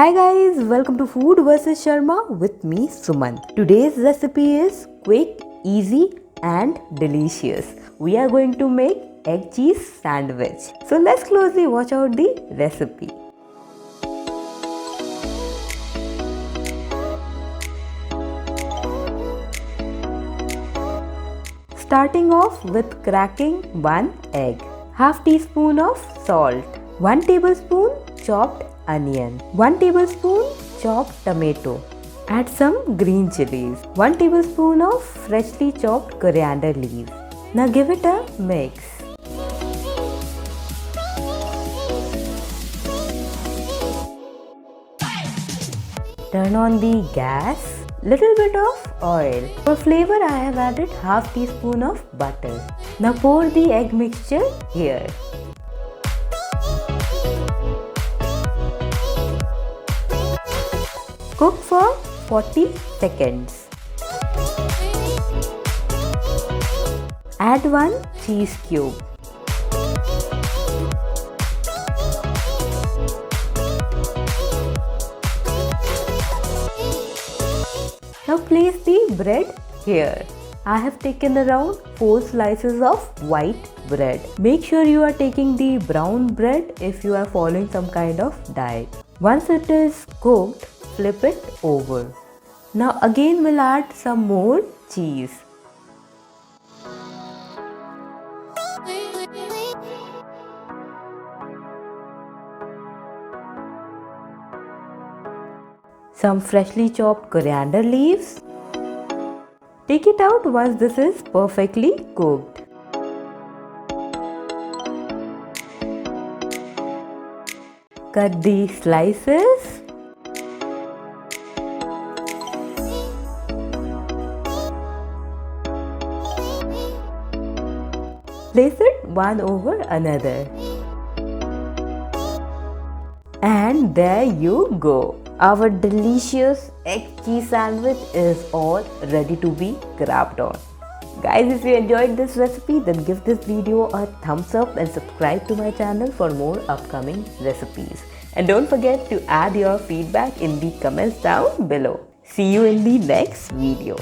Hi guys, welcome to Food vs Sharma with me Suman. Today's recipe is quick, easy and delicious. We are going to make egg cheese sandwich. So let's closely watch out the recipe. Starting off with cracking one egg, half teaspoon of salt, 1 tablespoon chopped onion, 1 tablespoon chopped tomato. Add some green chilies, 1 tablespoon of freshly chopped coriander leaves. Now give it a mix. Turn on the gas. Little bit of oil. For flavor I have added half teaspoon of butter. Now pour the egg mixture here. Cook for 40 seconds. Add 1 cheese cube. Now place the bread here. I have taken around 4 slices of white bread. Make sure you are taking the brown bread if you are following some kind of diet. Once it is cooked, flip it over. Now again we'll add some more cheese. Some freshly chopped coriander leaves. Take it out once this is perfectly cooked. Cut the slices. Place it one over another. And there you go. Our delicious egg cheese sandwich is all ready to be grabbed on. Guys, if you enjoyed this recipe, then give this video a thumbs up and subscribe to my channel for more upcoming recipes. And don't forget to add your feedback in the comments down below. See you in the next video.